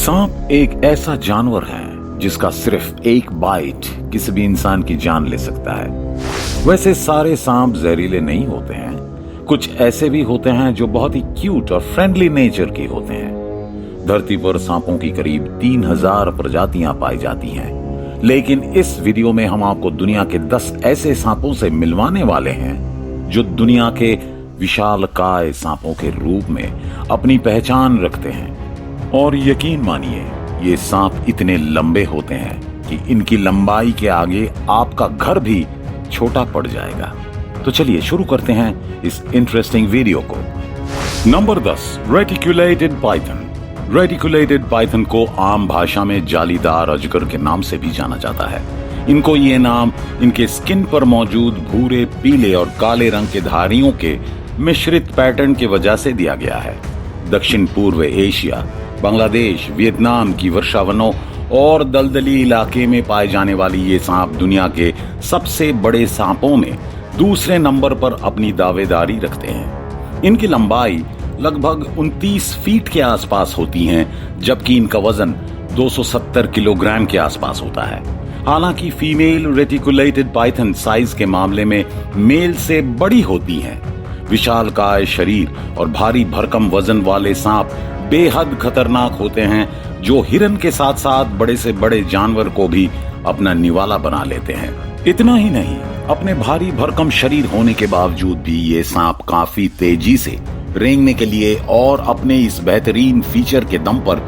सांप एक ऐसा जानवर है जिसका सिर्फ एक बाइट किसी भी इंसान की जान ले सकता है। वैसे सारे सांप जहरीले नहीं होते हैं, कुछ ऐसे भी होते हैं जो बहुत ही क्यूट और फ्रेंडली नेचर के होते हैं। धरती पर सांपों की करीब 3000 प्रजातियां पाई जाती हैं, लेकिन इस वीडियो में हम आपको दुनिया के 10 ऐसे सांपों से मिलवाने वाले हैं जो दुनिया के विशालकाय सांपों के रूप में अपनी पहचान रखते हैं। और यकीन मानिए, ये सांप इतने लंबे होते हैं कि इनकी लंबाई के आगे आपका घर भी छोटा पड़ जाएगा। तो चलिए शुरू करते हैं इस इंटरेस्टिंग वीडियो को। Number 10, reticulated Python. Reticulated Python को आम भाषा में जालीदार अजगर के नाम से भी जाना जाता है। इनको ये नाम इनके स्किन पर मौजूद भूरे, पीले और काले रंग के धारियों के मिश्रित पैटर्न की वजह से दिया गया है। दक्षिण पूर्व एशिया, बांग्लादेश, वियतनाम की वर्षावनों और दलदली इलाके में पाए जाने वाली ये सांप दुनिया के सबसे बड़े सांपों में दूसरे नंबर पर अपनी दावेदारी रखते हैं। इनकी लंबाई लगभग 29 फीट के आसपास होती है, जबकि इनका वजन 270 किलोग्राम के आसपास होता है। हालांकि फीमेल रेटिकुलेटेड पाइथन साइज के मामले में मेल से बड़ी होती हैं। विशालकाय शरीर और भारी भरकम वजन वाले सांप बेहद खतरनाक होते हैं, जो हिरन के साथ साथ बड़े से बड़े जानवर को भी अपना निवाला बना लेते हैं। इतना ही नहीं, अपने भारी भरकम शरीर होने के बावजूद भी ये सांप काफी तेजी से रेंगने के लिए और अपने इस बेहतरीन फीचर के दम पर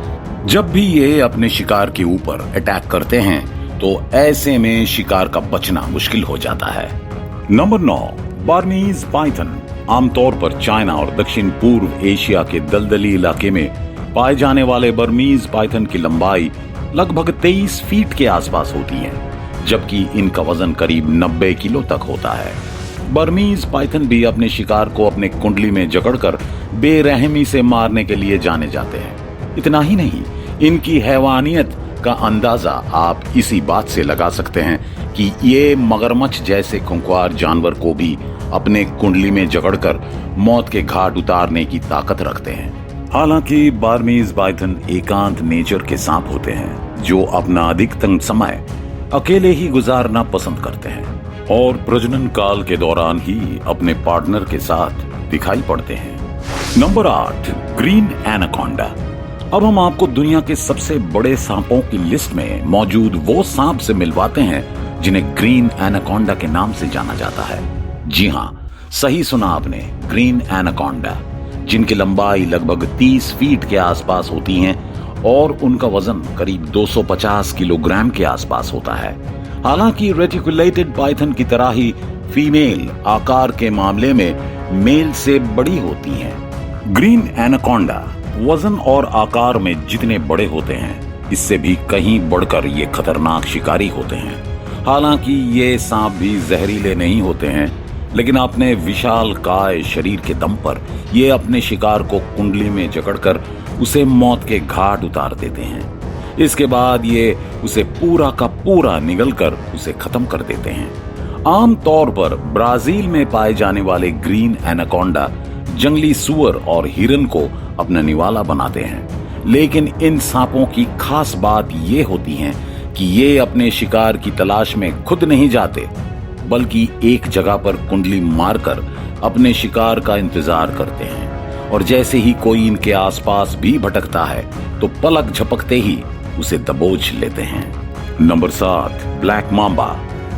जब भी ये अपने शिकार के ऊपर अटैक करते हैं तो ऐसे में शिकार का बचना मुश्किल हो जाता है। Number 9, Burmese Python. आमतौर पर चाइना और दक्षिण पूर्व एशिया के दलदली इलाके में पाए जाने वाले बर्मीज पाइथन की लंबाई लगभग 23 फीट के आसपास होती है, जबकि इनका वजन करीब 90 किलो तक होता है। बर्मीज पाइथन भी अपने शिकार को अपने कुंडली में जकड़कर बेरहमी से मारने के लिए जाने जाते हैं। इतना ही नहीं, इनकी हैवानियत का अंदाजा आप इसी बात से लगा सकते हैं कि ये मगरमच्छ जैसे खूंखार जानवर को भी अपने कुंडली में जकड़कर मौत के घाट उतारने की ताकत रखते हैं। हालांकि बर्मीज पाइथन एकांत नेचर के सांप होते हैं जो अपना अधिकतम समय अकेले ही गुजारना पसंद करते हैं और प्रजनन काल के दौरान ही अपने पार्टनर के साथ दिखाई पड़ते हैं। Number 8, green anaconda. अब हम आपको दुनिया के सबसे बड़े सांपों की लिस्ट में मौजूद वो सांप से मिलवाते हैं जिन्हें ग्रीन एनाकोंडा के नाम से जाना जाता है। जी हाँ, सही सुना आपने, ग्रीन एनाकोंडा, जिनकी लंबाई लगभग 30 फीट के आसपास होती है और उनका वजन करीब 250 किलोग्राम के आसपास होता है। हालांकि रेटिकुलेटेड पाइथन की तरह ही फीमेल आकार के मामले में मेल से बड़ी होती हैं। ग्रीन एनाकोंडा वजन और आकार में जितने बड़े होते हैं, इससे भी कहीं बढ़कर ये खतरनाक शिकारी होते हैं। हालांकि ये सांप भी जहरीले नहीं होते हैं, लेकिन अपने विशाल काय शरीर के दम पर ये अपने शिकार को कुंडली में जकड़कर उसे मौत के घाट उतार देते हैं। इसके बाद ये उसे पूरा का पूरा निगलकर उसे खत्म कर देते हैं। आमतौर पर ब्राजील में पाए जाने वाले ग्रीन एनाकोंडा जंगली सुअर और हिरन को अपना निवाला बनाते हैं, लेकिन इन सांपों की खास बात ये होती है कि ये अपने शिकार की तलाश में खुद नहीं जाते, बल्कि एक जगह पर कुंडली मारकर अपने शिकार का इंतजार करते हैं और जैसे ही कोई इनके आसपास भी भटकता है तो पलक झपकते ही उसे दबोच लेते हैं। Number 7, black Mamba.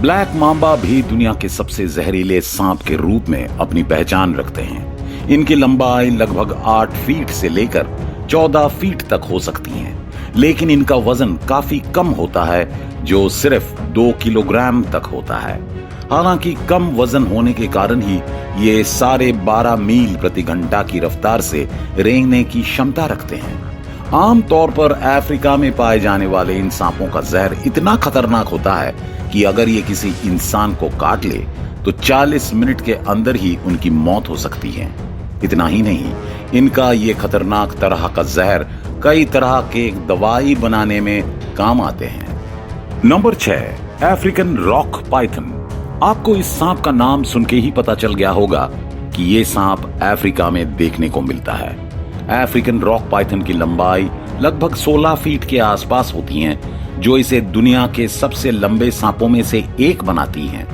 Black Mamba भी दुनिया के सबसे जहरीले सांप के रूप में अपनी पहचान रखते हैं। इनकी लंबाई लगभग 8 फीट से लेकर 14 फीट तक हो सकती है, लेकिन इनका वजन काफी कम होता है, जो सिर्फ 2 किलोग्राम तक होता है। हालांकि कम वजन होने के कारण ही ये 12.5 मील प्रति घंटा की रफ्तार से रेंगने की क्षमता रखते हैं। आमतौर पर अफ्रीका में पाए जाने वाले इन सांपों का जहर इतना खतरनाक होता है कि अगर ये किसी इंसान को काट ले तो 40 मिनट के अंदर ही उनकी मौत हो सकती है। इतना ही नहीं, इनका ये खतरनाक तरह का जहर कई तरह के दवाई बनाने में काम आते हैं। Number 6, African rock Python. आपको इस सांप का नाम सुन के ही पता चल गया होगा कि ये सांप अफ्रीका में देखने को मिलता है। अफ्रीकन रॉक पाइथन की लंबाई लगभग 16 फीट के आसपास होती हैं, जो इसे दुनिया के सबसे लंबे सांपों में से एक बनाती हैं।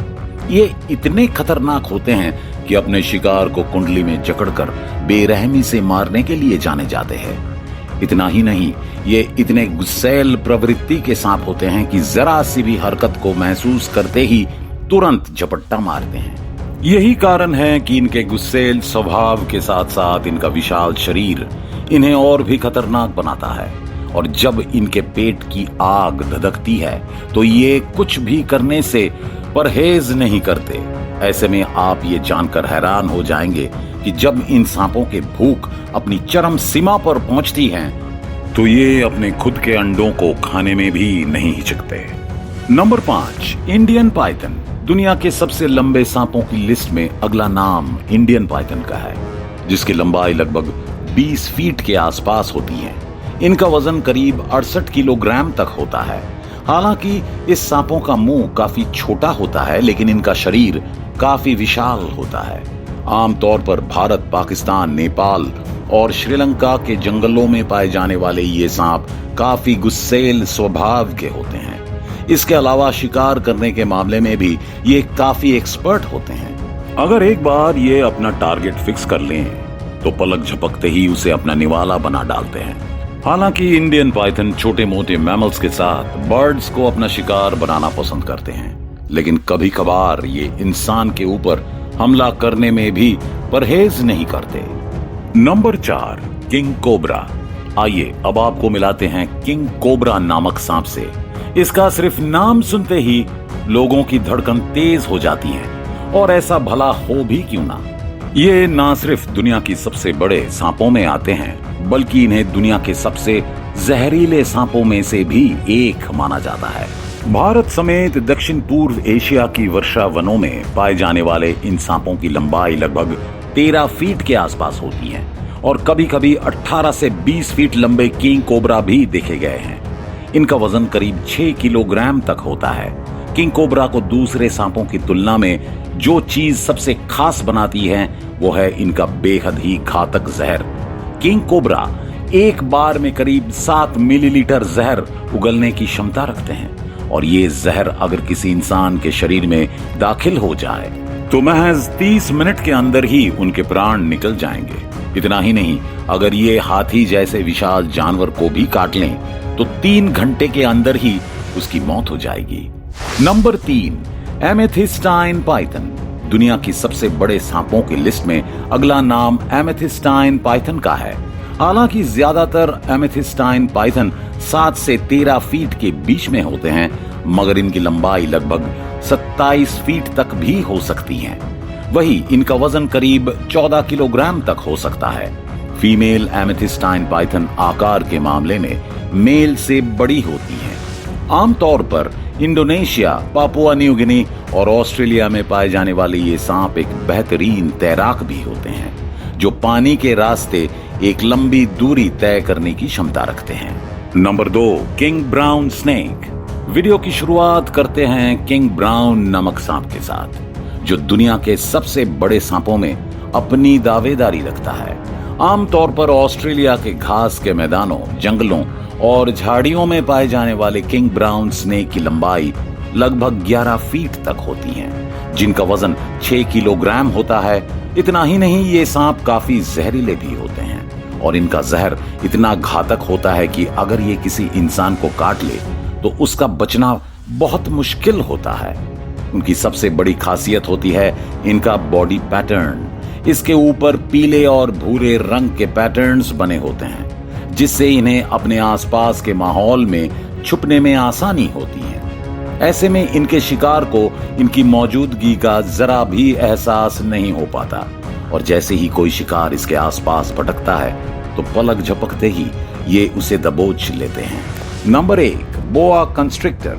ये इतने खतरनाक होते हैं कि अपने शिकार को कुंडली में जकड़कर बेरहमी से मारने के लिए जाने जाते हैं। इतना ही नहीं, ये इतने गुस्सैल प्रवृत्ति के सांप होते हैं कि जरा सी भी हरकत को महसूस करते ही तुरंत झपट्टा मारते हैं। यही कारण है कि इनके गुस्सैल स्वभाव के साथ साथ इनका विशाल शरीर इन्हें और भी खतरनाक बनाता है, और जब इनके पेट की आग धधकती है तो ये कुछ भी करने से परहेज नहीं करते। ऐसे में आप ये जानकर हैरान हो जाएंगे कि जब इन सांपों के भूख अपनी चरम सीमा पर पहुंचती है तो ये अपने खुद के अंडों को खाने में भी नहीं हिचकते। Number 5, Indian Python. दुनिया के सबसे लंबे सांपों की लिस्ट में अगला नाम इंडियन पाइथन का है, जिसकी लंबाई लगभग 20 फीट के आसपास होती है। इनका वजन करीब 68 किलोग्राम तक होता है। हालांकि इस सांपों का मुंह काफी छोटा होता है, लेकिन इनका शरीर काफी विशाल होता है। आमतौर पर भारत, पाकिस्तान, नेपाल और श्रीलंका के जंगलों में पाए जाने वाले ये सांप काफी गुस्सैल स्वभाव के होते हैं। इसके अलावा शिकार करने के मामले में भी ये काफी एक्सपर्ट होते हैं। अगर एक बार ये अपना टारगेट फिक्स कर लें तो पलक झपकते ही उसे अपना निवाला बना डालते हैं। हालांकि इंडियन पाइथन छोटे मोटे मैमल्स के साथ बर्ड्स को अपना शिकार बनाना पसंद करते हैं, लेकिन कभी कभार ये इंसान के ऊपर हमला करने में भी परहेज नहीं करते। Number 4, king cobra. आइए अब आपको मिलाते हैं किंग कोबरा नामक सांप से। इसका सिर्फ नाम सुनते ही लोगों की धड़कन तेज हो जाती है, और ऐसा भला हो भी क्यों ना। ये ना सिर्फ दुनिया की सबसे बड़े सांपों में आते हैं, बल्कि इन्हें दुनिया के सबसे जहरीले सांपों में से भी एक माना जाता है। भारत समेत दक्षिण पूर्व एशिया की वर्षा वनों में पाए जाने वाले इन सांपों की लंबाई लगभग 13 फीट के आसपास होती है, और कभी कभी 18 से 20 फीट लंबे किंग कोबरा भी देखे गए हैं। इनका वजन करीब 6 किलोग्राम तक होता है। किंग कोबरा को दूसरे सांपों की तुलना में जो चीज सबसे खास बनाती है वो है इनका बेहद ही घातक जहर। किंग कोबरा एक बार में करीब 7 मिलीलीटर जहर उगलने की क्षमता रखते हैं, और ये जहर अगर किसी इंसान के शरीर में दाखिल हो जाए तो महज 30 मिनट के अंदर ही उनके प्राण निकल जाएंगे। इतना ही नहीं, अगर ये हाथी जैसे विशाल जानवर को भी काट लें तो 3 घंटे के अंदर ही उसकी मौत हो जाएगी। Number 3, amethystine python. दुनिया की सबसे बड़े सांपों की लिस्ट में अगला नाम एमेथिस्टाइन पाइथन का है। हालांकि ज्यादातर एमेथिस्टाइन पाइथन 7 से 13 फीट के बीच में होते हैं, मगर इनकी लंबाई लगभग 27 फीट तक भी हो सकती है। वही इनका वजन करीब 14 किलोग्राम तक हो सकता है। फीमेल एमेथिस्टाइन पाइथन आकार के मामले में मेल से बड़ी होती हैं। आमतौर पर इंडोनेशिया, पापुआ न्यू गिनी और ऑस्ट्रेलिया में पाए जाने वाले ये सांप एक बेहतरीन तैराक भी होते हैं, जो पानी के रास्ते एक लंबी दूरी तय करने की क्षमता रखते हैं। Number 2, king brown snake. Video की शुरुआत करते हैं किंग ब्राउन नामक सांप के साथ, जो दुनिया के सबसे बड़े सांपों में अपनी दावेदारी रखता है। आमतौर पर ऑस्ट्रेलिया के घास के मैदानों, जंगलों और झाड़ियों में पाए जाने वाले किंग ब्राउन स्नेक की लंबाई लगभग 11 फीट तक होती है, जिनका वजन 6 किलोग्राम होता है। इतना ही नहीं, ये सांप काफी जहरीले भी होते हैं, और इनका जहर इतना घातक होता है कि अगर ये किसी इंसान को काट ले तो उसका बचना बहुत मुश्किल होता है। उनकी सबसे बड़ी खासियत होती है इनका बॉडी पैटर्न। इसके ऊपर पीले और भूरे रंग के पैटर्न्स बने होते हैं, जिससे इन्हें अपने आसपास के माहौल में छुपने में आसानी होती है। ऐसे में इनके शिकार को इनकी मौजूदगी का जरा भी एहसास नहीं हो पाता, और जैसे ही कोई शिकार इसके आसपास भटकता है तो पलक झपकते ही ये उसे दबोच लेते हैं। नंबर 1, बोआ कंस्ट्रिक्टर।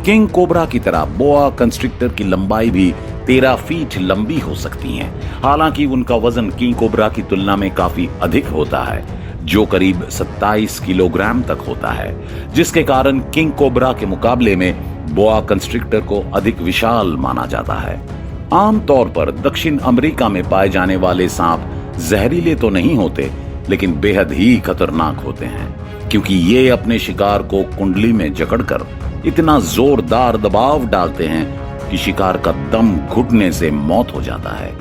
किंग कोबरा की तरह बोआ कंस्ट्रिक्टर की लंबाई भी 13 फीट लंबी हो सकती है। हालांकि उनका वजन किंग कोबरा की तुलना में काफी अधिक होता है, जो करीब 27 किलोग्राम तक होता है, जिसके कारण किंग कोबरा के मुकाबले में बोआ कंस्ट्रिक्टर को अधिक विशाल माना जाता है। आमतौर पर दक्षिण अमेरिका में पाए जाने वाले सांप जहरीले तो नहीं होते, लेकिन बेहद ही खतरनाक होते हैं, क्योंकि ये अपने शिकार को कुंडली में जकड़कर इतना जोरदार दबाव डालते हैं कि शिकार का दम घुटने से मौत हो जाता है,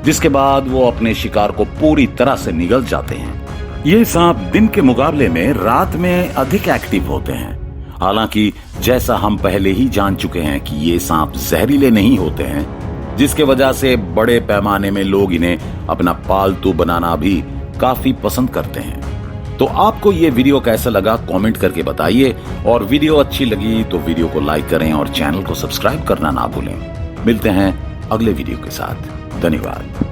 जिसके बाद वो अपने शिकार को पूरी तरह से निगल जाते हैं। ये सांप दिन के मुकाबले में रात में अधिक एक्टिव होते हैं। हालांकि जैसा हम पहले ही जान चुके हैं कि ये सांप जहरीले नहीं होते हैं, जिसके वजह से बड़े पैमाने में लोग इन्हें अपना पालतू बनाना भी काफी पसंद करते हैं। तो आपको ये वीडियो कैसा लगा कमेंट करके बताइए, और वीडियो अच्छी लगी तो वीडियो को लाइक करें और चैनल को सब्सक्राइब करना ना भूलें। मिलते हैं अगले वीडियो के साथ। धन्यवाद।